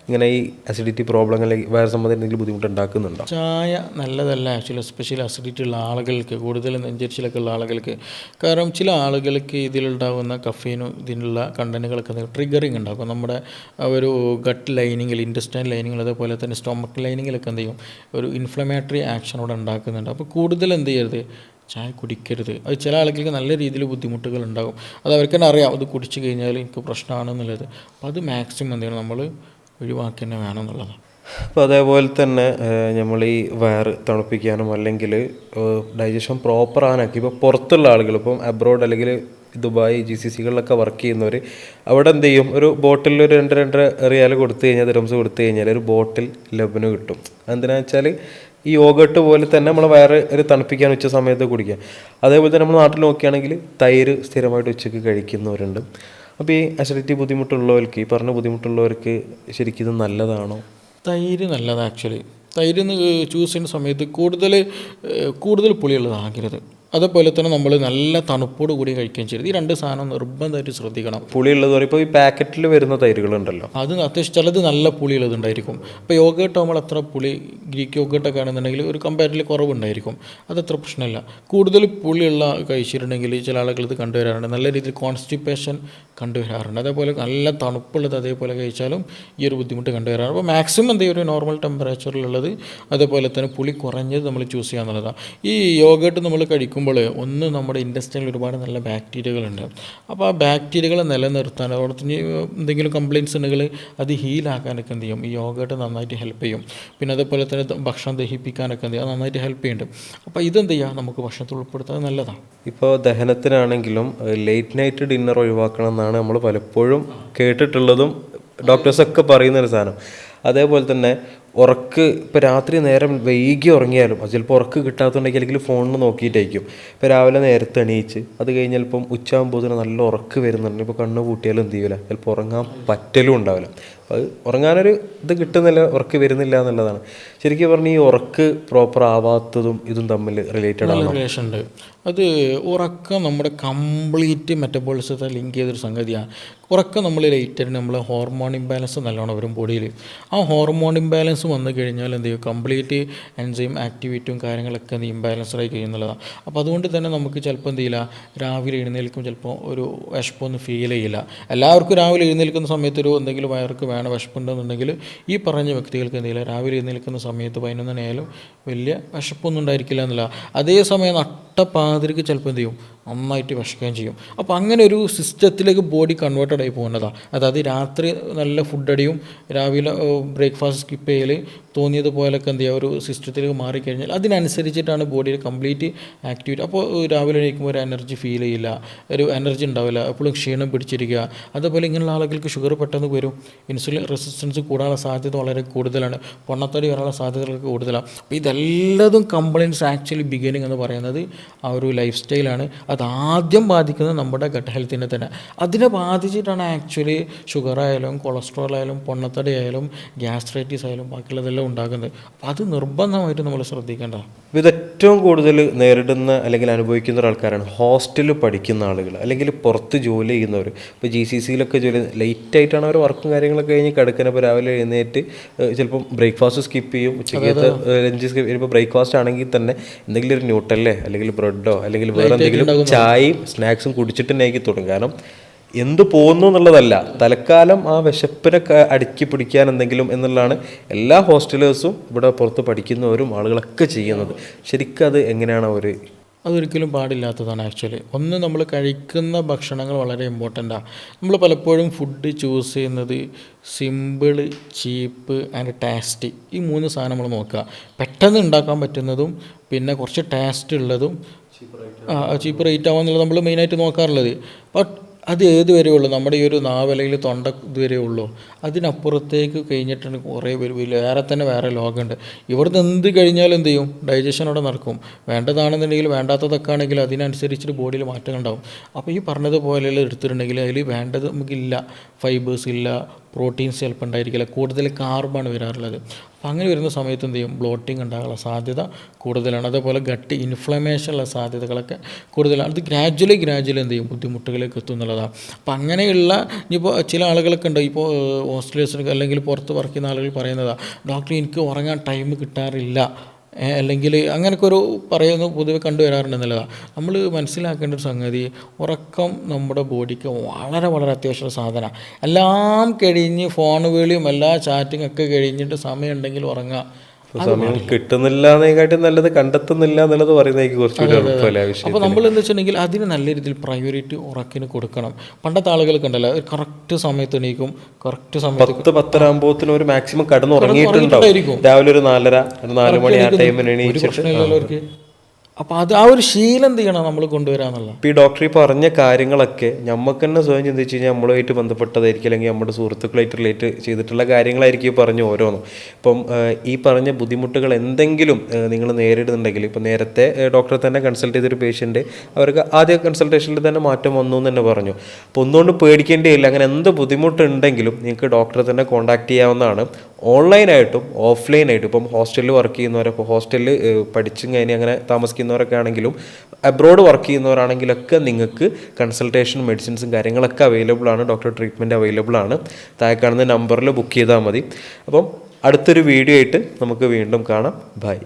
ഇങ്ങനെ ഈ അസിഡിറ്റി പ്രോബ്ലം അല്ലെങ്കിൽ വേറെ സംബന്ധം എന്തെങ്കിലും ബുദ്ധിമുട്ടുണ്ടാക്കുന്നുണ്ടോ? ചായ നല്ലതല്ല ആക്ച്വലി, എസ്പെഷ്യലി അസിഡിറ്റി ഉള്ള ആളുകൾക്ക്, കൂടുതൽ നെഞ്ചരിച്ചിലൊക്കെ ഉള്ള ആളുകൾക്ക്. കാരണം ചില ആളുകൾക്ക് ഇതിലുണ്ടാകുന്ന കഫീനും ഇതിനുള്ള കണ്ടന്റുകളൊക്കെ ട്രിഗറിങ് ഉണ്ടാക്കും നമ്മുടെ ഒരു ഗട്ട് ലൈനിങ്ങിൽ, ഇൻറ്റസ്റ്റൈൻ ലൈനിങ്ങിൽ, അതേപോലെ തന്നെ സ്റ്റൊമക്ക് ലൈനിങ്ങിലൊക്കെ എന്ത് ചെയ്യും, ഒരു ഇൻഫ്ലമേറ്ററി ആക്ഷൻ അവിടെ ഉണ്ടാക്കുന്നുണ്ട്. അപ്പോൾ കൂടുതൽ എന്ത് ചെയ്യരുത്, ചായ കുടിക്കരുത്. അത് ചില ആളുകൾക്ക് നല്ല രീതിയിൽ ബുദ്ധിമുട്ടുകൾ ഉണ്ടാകും. അത് അവർക്ക് തന്നെ അറിയാം, അത് കുടിച്ച് കഴിഞ്ഞാൽ എനിക്ക് പ്രശ്നമാണെന്നുള്ളത്. അപ്പോൾ അത് മാക്സിമം എന്ത് ചെയ്യണം, നമ്മൾ ഒഴിവാക്കി തന്നെ വേണം എന്നുള്ളതാണ്. അപ്പോൾ അതേപോലെ തന്നെ നമ്മൾ ഈ വയറ് തണുപ്പിക്കാനും അല്ലെങ്കിൽ ഡൈജഷൻ പ്രോപ്പർ ആകാനൊക്കെ ഇപ്പോൾ പുറത്തുള്ള ആളുകൾ, ഇപ്പം അബ്രോഡ് അല്ലെങ്കിൽ ദുബായ് GCCകളിലൊക്കെ വർക്ക് ചെയ്യുന്നവർ അവിടെ എന്ത് ചെയ്യും, ഒരു ബോട്ടിൽ ഒരു 2-2.5 റിയാൽ കൊടുത്തു കഴിഞ്ഞാൽ, ദിറംസ് കൊടുത്തു കഴിഞ്ഞാൽ ഒരു ബോട്ടിൽ ലബന് കിട്ടും. എന്തിനാണെന്ന് വെച്ചാൽ ഈ യോഗട്ട് പോലെ തന്നെ നമ്മളെ വയറ് ഒരു തണുപ്പിക്കാൻ ഉച്ച സമയത്ത് കുടിക്കുക. അതേപോലെ തന്നെ നമ്മൾ നാട്ടിൽ നോക്കുകയാണെങ്കിൽ തൈര് സ്ഥിരമായിട്ട് ഉച്ചയ്ക്ക് കഴിക്കുന്നവരുണ്ട്. അപ്പോൾ ഈ അസിഡിറ്റി ബുദ്ധിമുട്ടുള്ളവർക്ക്, ഈ പറഞ്ഞ ബുദ്ധിമുട്ടുള്ളവർക്ക് ശരിക്കും ഇത് നല്ലതാണോ? തൈര് നല്ലതാണ് ആക്ച്വലി. തൈര് ചൂസ് ചെയ്യുന്ന സമയത്ത് കൂടുതൽ പുളിയുള്ളതാകരുത്. അതേപോലെ തന്നെ നമ്മൾ നല്ല തണുപ്പോട് കൂടി കഴിക്കുകയും ചെയ്യരുത്. ഈ 2 സാധനം നിർബന്ധമായിട്ട് ശ്രദ്ധിക്കണം. പുളിയുള്ളത് ഇപ്പോൾ ഈ പാക്കറ്റിൽ വരുന്ന തൈരുകളുണ്ടല്ലോ, അത് അത്യാവശ്യം ചിലത് നല്ല പുളിയുള്ളതുണ്ടായിരിക്കും. ഇപ്പോൾ യോഗേട്ട് നമ്മൾ അത്ര പുളി, ഗ്രീക്ക് യോഗേട്ടൊക്കെ ആണെന്നുണ്ടെങ്കിൽ ഒരു കമ്പാരിറ്റീവ്ലി കുറവുണ്ടായിരിക്കും. അതത്ര പ്രശ്നമില്ല. കൂടുതൽ പുളിയുള്ള കഴിച്ചിട്ടുണ്ടെങ്കിൽ ചില ആളുകൾ ഇത് കണ്ടുവരാറുണ്ട്, നല്ല രീതിയിൽ കോൺസ്റ്റിപ്പേഷൻ കണ്ടുവരാറുണ്ട്. അതേപോലെ നല്ല തണുപ്പുള്ളത് അതേപോലെ കഴിച്ചാലും ഈ ഒരു ബുദ്ധിമുട്ട് കണ്ടുവരാറുണ്ട്. അപ്പോൾ മാക്സിമം എന്ത് ചെയ്യും, ഒരു നോർമൽ ടെമ്പറേച്ചറിലുള്ളത്, അതേപോലെ തന്നെ പുളി കുറഞ്ഞത് നമ്മൾ ചൂസ് ചെയ്യുക എന്നുള്ളതാണ്. ഈ യോഗേട്ട് നമ്മൾ കഴിക്കും ഒന്ന് നമ്മുടെ ഇൻഡസ്ട്രിയിൽ ഒരുപാട് നല്ല ബാക്ടീരിയകളുണ്ട്. അപ്പോൾ ആ ബാക്ടീരിയകൾ നിലനിർത്താൻ, അവിടെ എന്തെങ്കിലും കംപ്ലയിൻസ് ഉണ്ടെങ്കിൽ അത് ഹീലാക്കാനൊക്കെ എന്ത് ചെയ്യും, ഈ യോഗേട്ട് നന്നായിട്ട് ഹെൽപ്പ് ചെയ്യും. പിന്നെ അതേപോലെ തന്നെ ഭക്ഷണം ദഹിപ്പിക്കാനൊക്കെ എന്ത് ചെയ്യും, അത് നന്നായിട്ട് ഹെൽപ്പ് ചെയ്യുന്നുണ്ട്. അപ്പോൾ ഇതെന്ത് ചെയ്യുക, നമുക്ക് ഭക്ഷണത്തിൽ ഉൾപ്പെടുത്താൻ നല്ലതാണ്. ഇപ്പോൾ ദഹനത്തിനാണെങ്കിലും ലേറ്റ് നൈറ്റ് ഡിന്നർ ഒഴിവാക്കണം എന്നാണ് നമ്മൾ പലപ്പോഴും കേട്ടിട്ടുള്ളതും ഡോക്ടേഴ്സൊക്കെ പറയുന്നൊരു സാധനം. അതേപോലെ തന്നെ ഉറക്ക്, ഇപ്പോൾ രാത്രി നേരം വൈകി ഉറങ്ങിയാലും അത് ചിലപ്പോൾ ഉറക്ക് കിട്ടാത്തതുണ്ടെങ്കിൽ അല്ലെങ്കിൽ ഫോണിൽ നോക്കിയിട്ടായിരിക്കും. ഇപ്പോൾ രാവിലെ നേരത്തെ എണീച്ച് അത് കഴിഞ്ഞ് ചിലപ്പം ഉച്ചയാകുമ്പോൾ നല്ല ഉറക്ക് വരുന്നുണ്ട്. ഇപ്പോൾ കണ്ണ് പൂട്ടിയാലും എന്ത് ചെയ്യില്ല, ചിലപ്പോൾ ഉറങ്ങാൻ പറ്റലും ഉണ്ടാവില്ല. അപ്പോൾ അത് ഉറങ്ങാനൊരു ഇത് കിട്ടുന്നില്ല, ഉറക്ക് വരുന്നില്ല എന്നുള്ളതാണ്. ശരിക്കും പറഞ്ഞാൽ ഈ ഉറക്ക് പ്രോപ്പർ ആവാത്തതും ഇതും തമ്മിൽ റിലേറ്റഡ് ആണ്. റിലേഷൻ ഉണ്ട്. അത് ഉറക്കം നമ്മുടെ കംപ്ലീറ്റ് മെറ്റബോളിസത്തെ ലിങ്ക് ചെയ്തൊരു സംഗതിയാണ്. ഉറക്കം നമ്മൾ ലേറ്റായിട്ട് നമ്മൾ ഹോർമോൺ ഇംബാലൻസ് നല്ലോണം വരും ബോഡിയിൽ. ആ ഹോർമോൺ ഇംബാലൻസ് വന്നു കഴിഞ്ഞാൽ എന്ത് ചെയ്യും, കംപ്ലീറ്റ് എൻസൈം ആക്ടിവിറ്റിയും കാര്യങ്ങളൊക്കെ എന്ത് ഇംബാലൻസ്ഡായി കഴിയുന്നുള്ളതാണ്. അപ്പോൾ അതുകൊണ്ട് തന്നെ നമുക്ക് ചിലപ്പോൾ എന്ത് ചെയ്യില്ല, രാവിലെ എഴുന്നേൽക്കും ചിലപ്പോൾ ഒരു വിശപ്പൊന്നും ഫീൽ ചെയ്യില്ല. എല്ലാവർക്കും രാവിലെ എഴുന്നേൽക്കുന്ന സമയത്ത് ഒരു എന്തെങ്കിലും വയർക്ക് വേണം, വിശപ്പുണ്ടെന്നുണ്ടെങ്കിൽ ഈ പറഞ്ഞ വ്യക്തികൾക്ക് എന്ത് ചെയ്യില്ല, രാവിലെ എഴുന്നേൽക്കുന്ന സമയത്ത് 11 മണിയായാലും വലിയ വിശപ്പൊന്നും ഉണ്ടായിരിക്കില്ല എന്നുള്ള. അതേസമയം നട്ടപ്പാതിരിക്ക് ചിലപ്പോൾ എന്ത് ചെയ്യും, നന്നായിട്ട് വിശക്കുകയും ചെയ്യും. അപ്പോൾ അങ്ങനെ ഒരു സിസ്റ്റത്തിലേക്ക് ബോഡി കൺവേർട്ടഡ് ആയി പോകുന്നതാണ്. അതായത് രാത്രി നല്ല ഫുഡ് അടിയും രാവിലെ ബ്രേക്ക്ഫാസ്റ്റ് സ്കിപ്പ് ചെയ്യൽ തോന്നിയതുപോലൊക്കെ എന്ത് ചെയ്യുക, ഒരു സിസ്റ്റത്തിലേക്ക് മാറിക്കഴിഞ്ഞാൽ അതിനനുസരിച്ചിട്ടാണ് ബോഡിയിൽ കംപ്ലീറ്റ് ആക്ടിവിറ്റി. അപ്പോൾ രാവിലെ എണീക്കുമ്പോൾ ഒരു എനർജി ഫീൽ ചെയ്യില്ല, ഒരു എനർജി ഉണ്ടാവില്ല, എപ്പോഴും ക്ഷീണം പിടിച്ചിരിക്കുക. അതേപോലെ ഇങ്ങനെയുള്ള ആളുകൾക്ക് ഷുഗർ പെട്ടെന്ന് വരും, ഇൻസുലിൻ റെസിസ്റ്റൻസ് കൂടാനുള്ള സാധ്യത വളരെ കൂടുതലാണ്, പൊണ്ണത്തടി വരാനുള്ള സാധ്യതകളൊക്കെ കൂടുതലാണ്. അപ്പോൾ ഇതെല്ലാതും കംപ്ലയിൻസ് ആക്ച്വലി ബിഗിനിങ് എന്ന് പറയുന്നത് ആ ഒരു ലൈഫ് സ്റ്റൈലാണ്. അത് ആദ്യം ബാധിക്കുന്നത് നമ്മുടെ ഗട്ട് ഹെൽത്തിനെ തന്നെ. അതിനെ ബാധിച്ചിട്ടാണ് ആക്ച്വലി ഷുഗർ ആയാലും കൊളസ്ട്രോൾ ആയാലും പൊണ്ണത്തടി ആയാലും ഗ്യാസ്ട്രൈറ്റിസ് ആയാലും ബാക്കിയുള്ളതെല്ലാം ഉണ്ടാകുന്നത്. അപ്പോൾ അത് നിർബന്ധമായിട്ട് നമ്മൾ ശ്രദ്ധിക്കേണ്ടതാണ്. ഇത് ഏറ്റവും കൂടുതൽ നേരിടുന്ന അല്ലെങ്കിൽ അനുഭവിക്കുന്ന ഒരാൾക്കാരാണ് ഹോസ്റ്റലിൽ പഠിക്കുന്ന ആളുകൾ അല്ലെങ്കിൽ പുറത്ത് ജോലി ചെയ്യുന്നവർ. ഇപ്പോൾ GCCയിലൊക്കെ ജോലി ലേറ്റായിട്ടാണ് അവർ വർക്കും കാര്യങ്ങളൊക്കെ കഴിഞ്ഞ് കിടക്കുന്നത്. ഇപ്പോൾ രാവിലെ എഴുന്നേറ്റ് ചിലപ്പം ബ്രേക്ക്ഫാസ്റ്റ് സ്കിപ്പ് ചെയ്യും, ഉച്ചയ്ക്കത്തെ ലഞ്ച് സ്കിപ്പ് ചെയ്യും. ഇപ്പോൾ ബ്രേക്ക്ഫാസ്റ്റ് ആണെങ്കിൽ തന്നെ എന്തെങ്കിലും ഒരു ന്യൂട്ടല്ലേ അല്ലെങ്കിൽ ബ്രെഡോ അല്ലെങ്കിൽ വേറെ എന്തെങ്കിലും ചായയും സ്നാക്സും കുടിച്ചിട്ട് തന്നെ ആയിരിക്കും തുടങ്ങും. കാരണം എന്ത് പോകുന്നു എന്നുള്ളതല്ല, തൽക്കാലം ആ വിശപ്പിനെ അടുക്കി പിടിക്കാൻ എന്തെങ്കിലും എന്നുള്ളതാണ് എല്ലാ ഹോസ്റ്റലേഴ്സും ഇവിടെ പുറത്ത് പഠിക്കുന്നവരും ആളുകളൊക്കെ ചെയ്യുന്നത്. ശരിക്കും അത് എങ്ങനെയാണ് അവർ അതൊരിക്കലും പാടില്ലാത്തതാണ് ആക്ച്വലി. ഒന്ന്, നമ്മൾ കഴിക്കുന്ന ഭക്ഷണങ്ങൾ വളരെ ഇമ്പോർട്ടൻ്റാണ്. നമ്മൾ പലപ്പോഴും ഫുഡ് ചൂസ് ചെയ്യുന്നത് സിമ്പിൾ, ചീപ്പ് ആൻഡ് ടേസ്റ്റി, ഈ 3 സാധനം നമ്മൾ നോക്കുക. പെട്ടെന്ന് ഉണ്ടാക്കാൻ പറ്റുന്നതും പിന്നെ കുറച്ച് ടേസ്റ്റ് ഉള്ളതും ചീപ്പ് റേറ്റ് ആവാന്നുള്ളത് നമ്മൾ മെയിനായിട്ട് നോക്കാറുള്ളത്. ബട്ട് അത് ഏത് വരെ ഉള്ളൂ, നമ്മുടെ ഈ ഒരു നാവ് അല്ലെങ്കിൽ തൊണ്ട ഇതുവരെ ഉള്ളൂ. അതിനപ്പുറത്തേക്ക് കഴിഞ്ഞിട്ടുണ്ട് കുറേ വേറെ തന്നെ വേറെ ലോകമുണ്ട്. ഇവിടുന്ന് എന്ത് കഴിഞ്ഞാലും എന്ത് ചെയ്യും, ഡൈജഷൻ അവിടെ നടക്കും. വേണ്ടതാണെന്നുണ്ടെങ്കിൽ വേണ്ടാത്തതൊക്കെ ആണെങ്കിൽ അതിനനുസരിച്ചിട്ട് ബോഡിയിൽ മാറ്റം ഉണ്ടാവും. അപ്പോൾ ഈ പറഞ്ഞതുപോലെയുള്ള എടുത്തിട്ടുണ്ടെങ്കിൽ അതിൽ വേണ്ടത് നമുക്കില്ല, ഫൈബേഴ്സ് ഇല്ല, പ്രോട്ടീൻസ് ചിലപ്പോൾ ഉണ്ടായിരിക്കില്ല, കൂടുതൽ കാർബാണ് വരാറുള്ളത്. അപ്പോൾ അങ്ങനെ വരുന്ന സമയത്ത് എന്ത് ചെയ്യും, ബ്ലോട്ടിങ് ഉണ്ടാകാനുള്ള സാധ്യത കൂടുതലാണ്. അതേപോലെ ഗട്ട് ഇൻഫ്ലമേഷനുള്ള സാധ്യതകളൊക്കെ കൂടുതലാണ്. അത് ഗ്രാജ്വലി എന്ത് ചെയ്യും, ബുദ്ധിമുട്ടുകളിലേക്ക് എത്തും എന്നുള്ളതാണ്. അപ്പോൾ അങ്ങനെയുള്ള ഇനിയിപ്പോൾ ചില ആളുകളൊക്കെ ഉണ്ട്, ഇപ്പോൾ ഹോസ്റ്റലേഴ്സിന് അല്ലെങ്കിൽ പുറത്ത് വർക്ക് ചെയ്യുന്ന ആളുകൾ പറയുന്നതാണ്, ഡോക്ടർ എനിക്ക് ഉറങ്ങാൻ ടൈം കിട്ടാറില്ല, അല്ലെങ്കിൽ അങ്ങനെയൊക്കെ ഒരു പറയുന്നു പൊതുവെ കണ്ടുവരാറുണ്ടെന്നുള്ളതാണ്. നമ്മൾ മനസ്സിലാക്കേണ്ട ഒരു സംഗതി, ഉറക്കം നമ്മുടെ ബോഡിക്ക് വളരെ വളരെ അത്യാവശ്യമുള്ള സാധനമാണ്. എല്ലാം കഴിഞ്ഞ് ഫോൺ വിളിയും എല്ലാ ചാറ്റിംഗ് ഒക്കെ കഴിഞ്ഞിട്ട് സമയം ഉണ്ടെങ്കിൽ ഉറങ്ങുക. സമയം കിട്ടുന്നില്ല എന്നേക്കാട്ടും നല്ലത് കണ്ടെത്തുന്നില്ല എന്നുള്ളത് പറയുന്നതായിരിക്കും കുറച്ചുകൂടി എളുപ്പമല്ലേ ആവശ്യം. അപ്പോൾ നമ്മൾ എന്താ വെച്ചിട്ടുണ്ടെങ്കിൽ അതിന് നല്ല രീതിയിൽ പ്രയോറിറ്റി ഉറക്കിന് കൊടുക്കണം. പണ്ടത്തെ ആളുകൾക്ക് ഉണ്ടല്ലോ, കറക്റ്റ് സമയത്ത് എണീക്കും, കറക്റ്റ് സമയത്ത് 10-10:30 ഒരു മാക്സിമം കടന്ന് ഉറങ്ങിയിട്ടുണ്ടാവും. രാവിലെ ഒരു 4 മണി ആ ടൈമിന് എണീച്ചിട്ട്. അപ്പോൾ അത് ആ ഒരു ശീലം എന്ത് ചെയ്യണം നമ്മൾ കൊണ്ടുവരാന്നുള്ള. ഇപ്പോൾ ഈ ഡോക്ടർ ഈ പറഞ്ഞ കാര്യങ്ങളൊക്കെ നമുക്ക് തന്നെ സ്വയം ചിന്തിച്ച് കഴിഞ്ഞാൽ നമ്മളുമായിട്ട് ബന്ധപ്പെട്ടതായിരിക്കും, അല്ലെങ്കിൽ നമ്മുടെ സുഹൃത്തുക്കളായിട്ട് റിലേറ്റ് ചെയ്തിട്ടുള്ള കാര്യങ്ങളായിരിക്കും ഈ പറഞ്ഞ ഓരോന്നും. ഇപ്പം ഈ പറഞ്ഞ ബുദ്ധിമുട്ടുകൾ എന്തെങ്കിലും നിങ്ങൾ നേരിടുന്നുണ്ടെങ്കിൽ, ഇപ്പോൾ നേരത്തെ ഡോക്ടറെ തന്നെ കൺസൾട്ട് ചെയ്തൊരു പേഷ്യൻ്റ്, അവർക്ക് ആദ്യ കൺസൾട്ടേഷനിൽ തന്നെ മാറ്റം വന്നു എന്ന് തന്നെ പറഞ്ഞു. അപ്പോൾ ഒന്നുകൊണ്ട് പേടിക്കേണ്ടിയില്ല. അങ്ങനെ എന്ത് ബുദ്ധിമുട്ടുണ്ടെങ്കിലും നിങ്ങൾക്ക് ഡോക്ടറെ തന്നെ കോൺടാക്ട് ചെയ്യാവുന്നതാണ്. ഓൺലൈനായിട്ടും ഓഫ്ലൈനായിട്ടും. ഇപ്പം ഹോസ്റ്റലിൽ വർക്ക് ചെയ്യുന്നവരപ്പോൾ ഹോസ്റ്റലിൽ പഠിച്ചും കഴിഞ്ഞ് അങ്ങനെ താമസിക്കുന്നവരൊക്കെ ആണെങ്കിലും അബ്രോഡ് വർക്ക് ചെയ്യുന്നവരാണെങ്കിലൊക്കെ നിങ്ങൾക്ക് കൺസൾട്ടേഷൻ മെഡിസിൻസും കാര്യങ്ങളൊക്കെ അവൈലബിൾ ആണ്. ഡോക്ടർ ട്രീറ്റ്മെൻറ്റ് അവൈലബിൾ ആണ്. താഴെ കാണുന്ന നമ്പറിൽ ബുക്ക് ചെയ്താൽ മതി. അപ്പം അടുത്തൊരു വീഡിയോ ആയിട്ട് നമുക്ക് വീണ്ടും കാണാം. ബൈ.